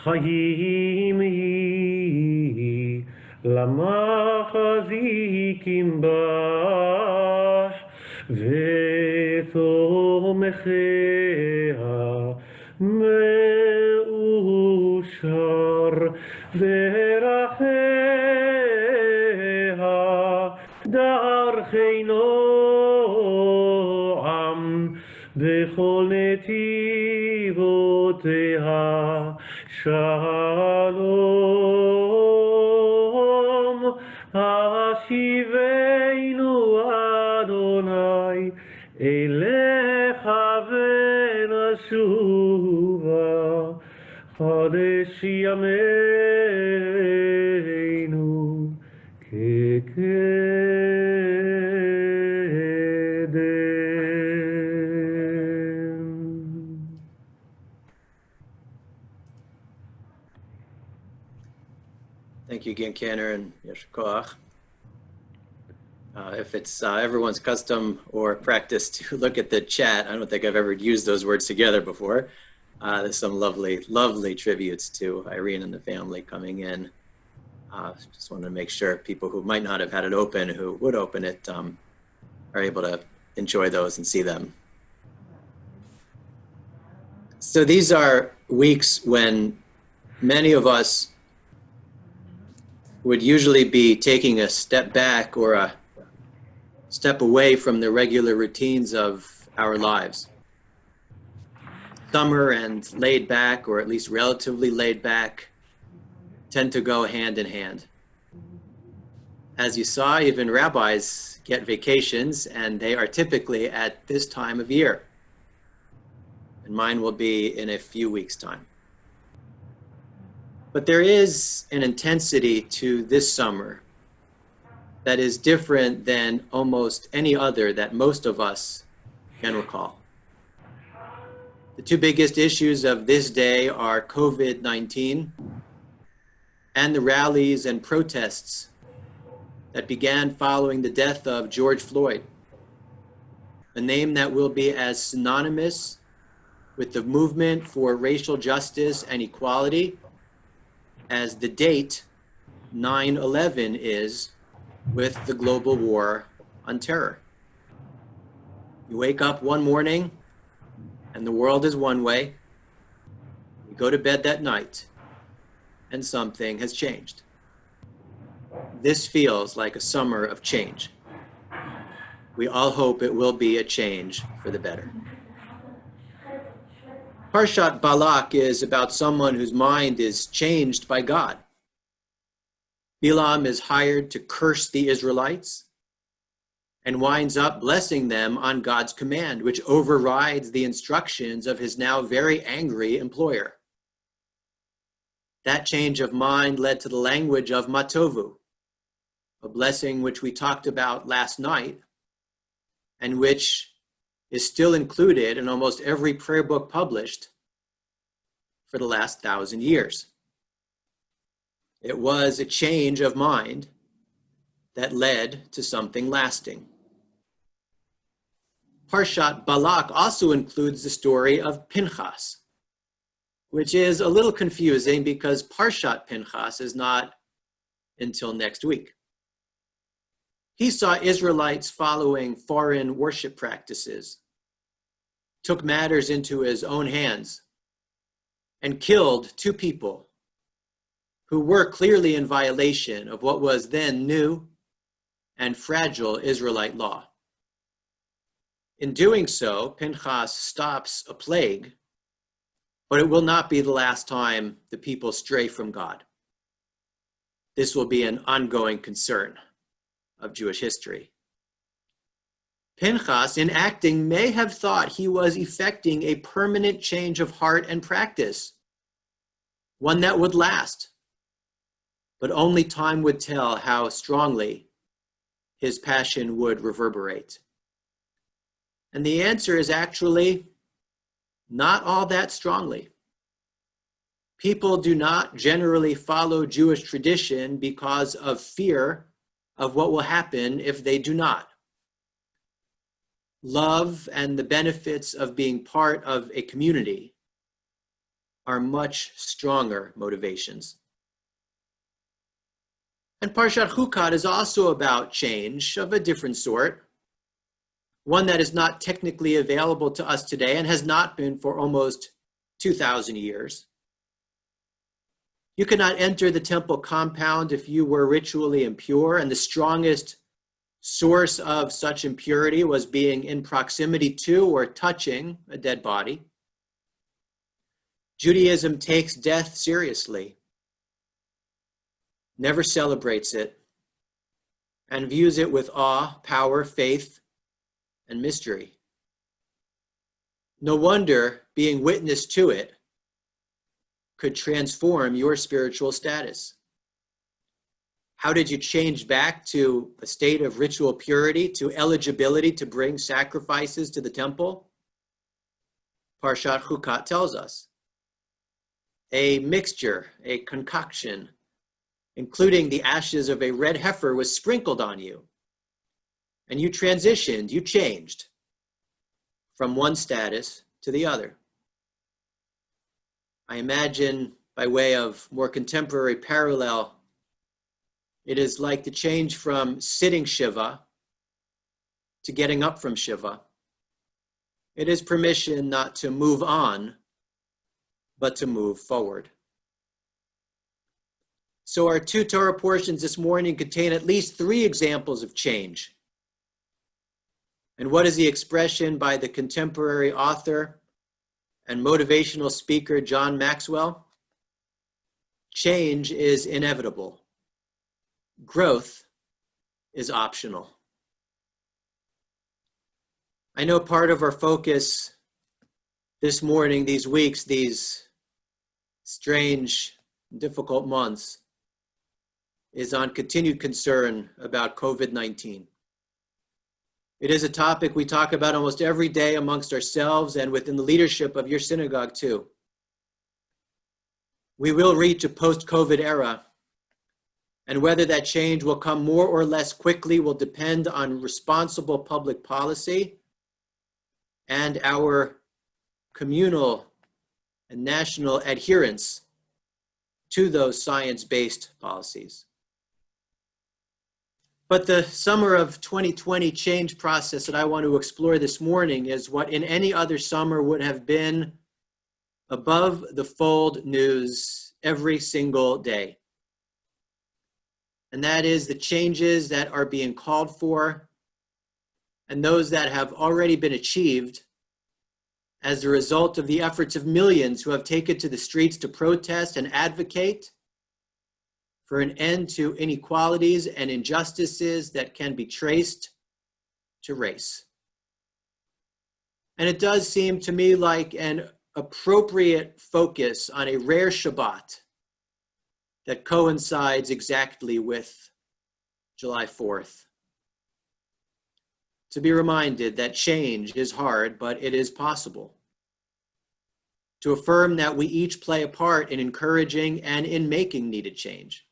חיים היא למחזיקים בך ותומכיה מאושר דרכיה דרכי נועם בכל נתיבותיה שלום השיבנו אדוני אליך ונשובה חדש ימינו כקדם. Thank you again, Cantor and Yasher Koach. If it's everyone's custom or practice to look at the chat, I don't think I've ever used those words together before. There's some lovely, lovely tributes to Irene and the family coming in. Just wanted to make sure people who might not have had it open, who would open it, are able to enjoy those and see them. So these are weeks when many of us would usually be taking a step back or a step away from the regular routines of our lives. Summer and laid back, or at least relatively laid back, tend to go hand in hand. As you saw, even rabbis get vacations, and they are typically at this time of year. And mine will be in a few weeks' time. But there is an intensity to this summer that is different than almost any other that most of us can recall. The two biggest issues of this day are COVID-19 and the rallies and protests that began following the death of George Floyd, a name that will be as synonymous with the movement for racial justice and equality as the date 9/11 is with the global war on terror. You wake up one morning and the world is one way. You go to bed that night and something has changed. This feels like a summer of change. We all hope it will be a change for the better. Parshat Balak is about someone whose mind is changed by God. Bilam is hired to curse the Israelites and winds up blessing them on God's command, which overrides the instructions of his now very angry employer. That change of mind led to the language of Matovu, a blessing which we talked about last night and which is still included in almost every prayer book published for the last 1,000 years. It was a change of mind that led to something lasting. Parshat Balak also includes the story of Pinchas, which is a little confusing because Parshat Pinchas is not until next week. He saw Israelites following foreign worship practices, took matters into his own hands, and killed two people who were clearly in violation of what was then new and fragile Israelite law. In doing so, Pinchas stops a plague, but it will not be the last time the people stray from God. This will be an ongoing concern of Jewish history. Pinchas, in acting, may have thought he was effecting a permanent change of heart and practice, one that would last, but only time would tell how strongly his passion would reverberate. And the answer is actually not all that strongly. People do not generally follow Jewish tradition because of fear of what will happen if they do not. Love and the benefits of being part of a community are much stronger motivations. And Parshat Chukat is also about change of a different sort, one that is not technically available to us today and has not been for almost 2,000 years. You could not enter the temple compound if you were ritually impure, and the strongest source of such impurity was being in proximity to or touching a dead body. Judaism takes death seriously, never celebrates it, and views it with awe, power, faith, and mystery. No wonder being witness to it could transform your spiritual status. How did you change back to a state of ritual purity, to eligibility to bring sacrifices to the temple? Parshat Chukat tells us. A mixture, a concoction, including the ashes of a red heifer, was sprinkled on you. And you transitioned, you changed from one status to the other. I imagine, by way of more contemporary parallel, it is like the change from sitting Shiva to getting up from Shiva. It is permission not to move on, but to move forward. So our two Torah portions this morning contain at least 3 examples of change. And what is the expression by the contemporary author and motivational speaker John Maxwell? Change is inevitable. Growth is optional. I know part of our focus this morning, these weeks, these strange, difficult months, is on continued concern about COVID-19. It is a topic we talk about almost every day amongst ourselves and within the leadership of your synagogue too. We will reach a post-COVID era, and whether that change will come more or less quickly will depend on responsible public policy and our communal and national adherence to those science-based policies. But the summer of 2020 change process that I want to explore this morning is what in any other summer would have been above the fold news every single day. And that is the changes that are being called for and those that have already been achieved as a result of the efforts of millions who have taken to the streets to protest and advocate for an end to inequalities and injustices that can be traced to race. And it does seem to me like an appropriate focus on a rare Shabbat that coincides exactly with July 4th. To be reminded that change is hard, but it is possible. To affirm that we each play a part in encouraging and in making needed change.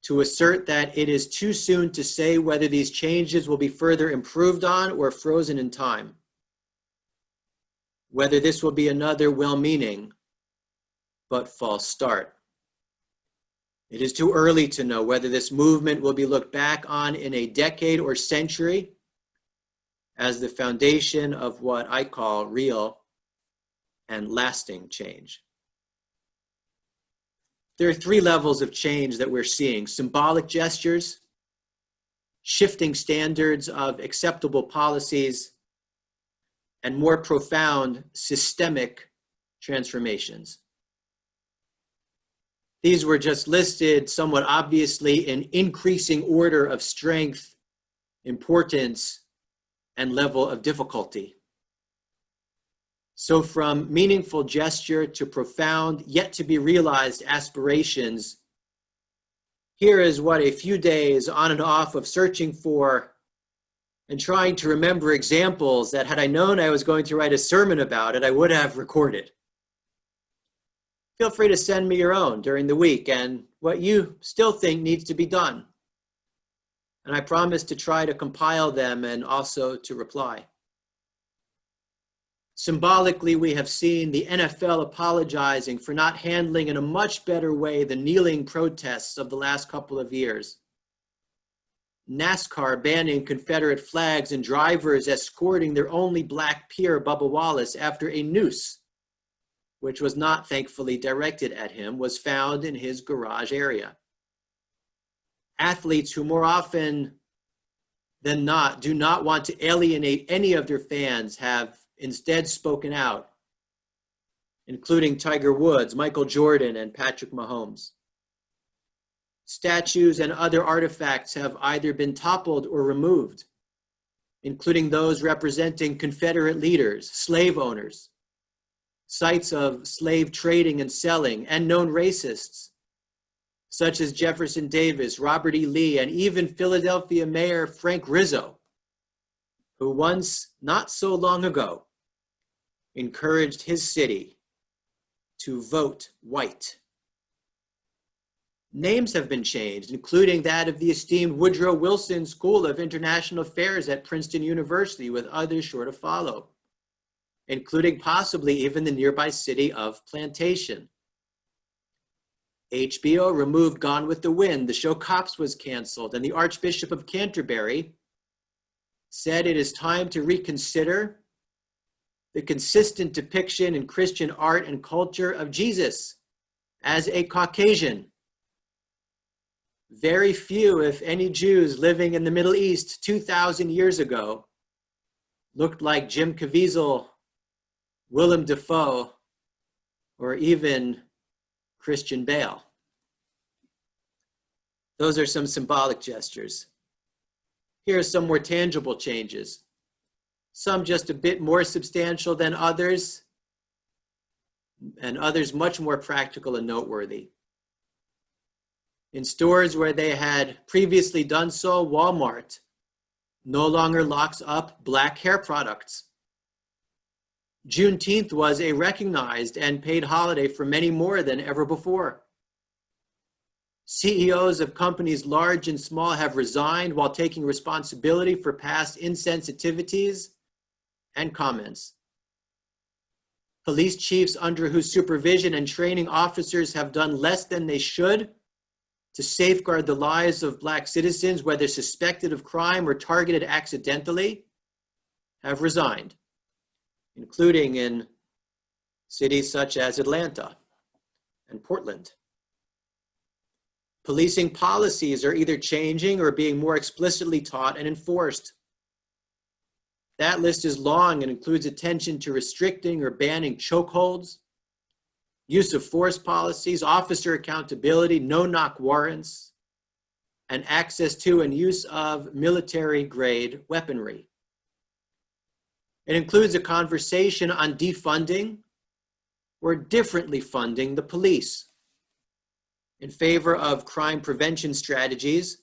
To assert that it is too soon to say whether these changes will be further improved on or frozen in time. Whether this will be another well-meaning but false start. It is too early to know whether this movement will be looked back on in a decade or century as the foundation of what I call real and lasting change. There are 3 levels of change that we're seeing: symbolic gestures, shifting standards of acceptable policies, and more profound systemic transformations. These were just listed somewhat obviously in increasing order of strength, importance, and level of difficulty. So from meaningful gesture to profound, yet to be realized aspirations, here is what a few days on and off of searching for and trying to remember examples that, had I known I was going to write a sermon about it, I would have recorded. Feel free to send me your own during the week and what you still think needs to be done. And I promise to try to compile them and also to reply. Symbolically, we have seen the NFL apologizing for not handling in a much better way the kneeling protests of the last couple of years. NASCAR banning Confederate flags and drivers escorting their only black peer, Bubba Wallace, after a noose, which was not thankfully directed at him, was found in his garage area. Athletes who more often than not do not want to alienate any of their fans have instead spoken out, including Tiger Woods, Michael Jordan, and Patrick Mahomes. Statues and other artifacts have either been toppled or removed, including those representing Confederate leaders, slave owners, sites of slave trading and selling, and known racists, such as Jefferson Davis, Robert E. Lee, and even Philadelphia Mayor Frank Rizzo, who once, not so long ago, encouraged his city to vote white. Names have been changed, including that of the esteemed Woodrow Wilson School of International Affairs at Princeton University, with others sure to follow, including possibly even the nearby city of Plantation. HBO removed Gone with the Wind, the show Cops was canceled, and the Archbishop of Canterbury said it is time to reconsider the consistent depiction in Christian art and culture of Jesus as a Caucasian. Very few, if any, Jews living in the Middle East 2,000 years ago looked like Jim Caviezel, Willem Dafoe, or even Christian Bale. Those are some symbolic gestures. Here are some more tangible changes, some just a bit more substantial than others, and others much more practical and noteworthy. In stores where they had previously done so, Walmart no longer locks up black hair products. Juneteenth was a recognized and paid holiday for many more than ever before. CEOs of companies large and small have resigned while taking responsibility for past insensitivities and comments. Police chiefs under whose supervision and training officers have done less than they should to safeguard the lives of Black citizens, whether suspected of crime or targeted accidentally, have resigned, including in cities such as Atlanta and Portland. Policing policies are either changing or being more explicitly taught and enforced. That list is long and includes attention to restricting or banning chokeholds, use of force policies, officer accountability, no-knock warrants, and access to and use of military-grade weaponry. It includes a conversation on defunding or differently funding the police in favor of crime prevention strategies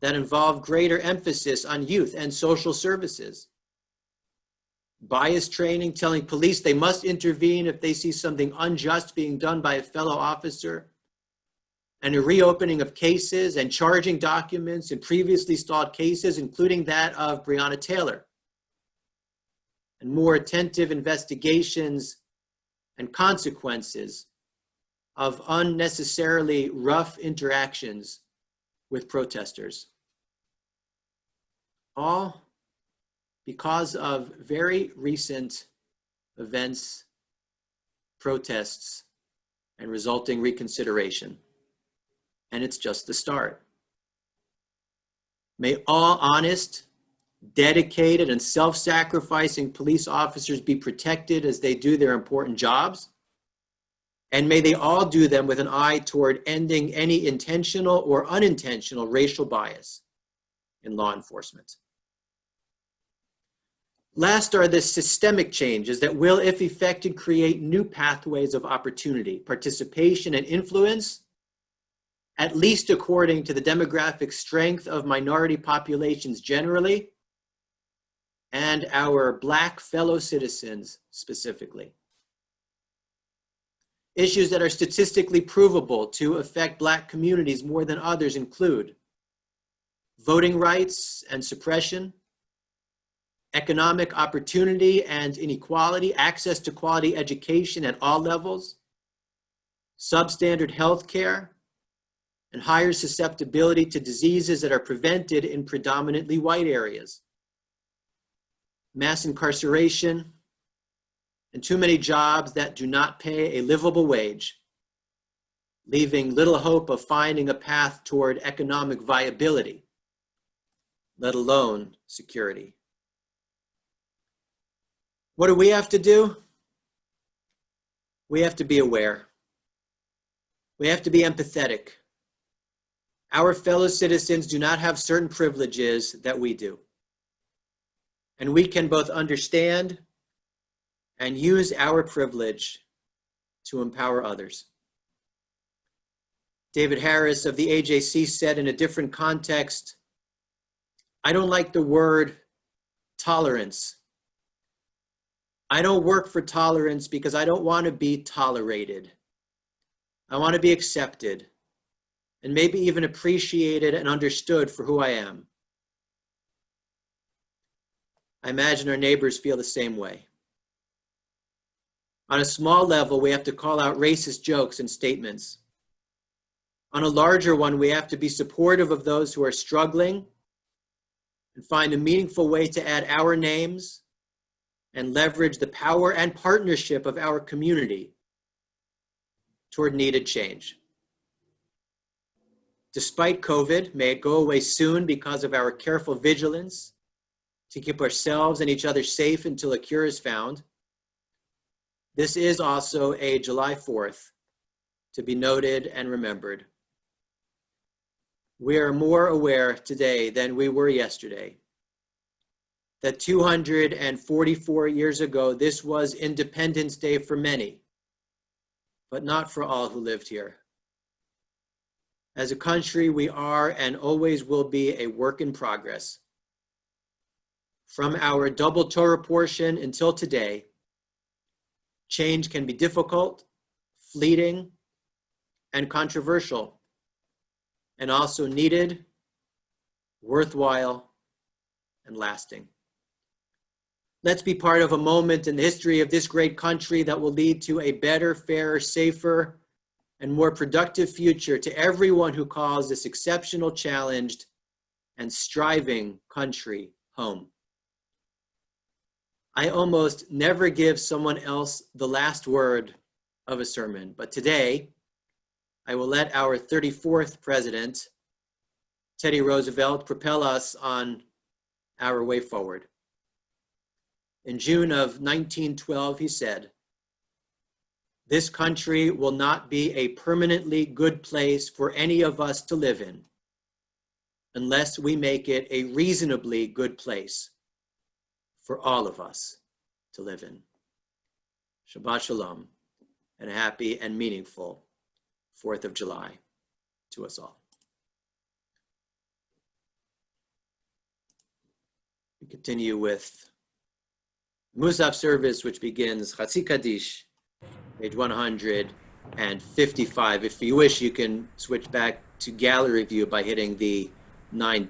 that involve greater emphasis on youth and social services. Bias training, telling police they must intervene if they see something unjust being done by a fellow officer, and a reopening of cases and charging documents in previously stalled cases, including that of Breonna Taylor, and more attentive investigations and consequences of unnecessarily rough interactions with protesters. All because of very recent events, protests, and resulting reconsideration. And it's just the start. May all honest, dedicated, and self-sacrificing police officers be protected as they do their important jobs. And may they all do them with an eye toward ending any intentional or unintentional racial bias in law enforcement. Last are the systemic changes that will, if effected, create new pathways of opportunity, participation, and influence, at least according to the demographic strength of minority populations generally, and our Black fellow citizens specifically. Issues that are statistically provable to affect Black communities more than others include voting rights and suppression, economic opportunity and inequality, access to quality education at all levels, substandard health care, and higher susceptibility to diseases that are prevented in predominantly white areas, mass incarceration, and too many jobs that do not pay a livable wage, leaving little hope of finding a path toward economic viability, let alone security. What do we have to do? We have to be aware. We have to be empathetic. Our fellow citizens do not have certain privileges that we do. And we can both understand and use our privilege to empower others. David Harris of the AJC said in a different context, I don't like the word tolerance. I don't work for tolerance because I don't want to be tolerated. I want to be accepted and maybe even appreciated and understood for who I am. I imagine our neighbors feel the same way. On a small level, we have to call out racist jokes and statements. On a larger one, we have to be supportive of those who are struggling and find a meaningful way to add our names and leverage the power and partnership of our community toward needed change. Despite COVID, may it go away soon because of our careful vigilance to keep ourselves and each other safe until a cure is found. This is also a July 4th to be noted and remembered. We are more aware today than we were yesterday that 244 years ago, this was Independence Day for many, but not for all who lived here. As a country, we are and always will be a work in progress. From our double Torah portion until today, change can be difficult, fleeting, and controversial, and also needed, worthwhile, and lasting. Let's be part of a moment in the history of this great country that will lead to a better, fairer, safer, and more productive future to everyone who calls this exceptional, challenged, and striving country home. I almost never give someone else the last word of a sermon, but today I will let our 34th president, Teddy Roosevelt, propel us on our way forward. In June of 1912, he said, "This country will not be a permanently good place for any of us to live in unless we make it a reasonably good place for all of us to live in." Shabbat Shalom, and a happy and meaningful 4th of July to us all. We continue with Musaf service, which begins Chatzi Kaddish, page 155. If you wish, you can switch back to gallery view by hitting the 9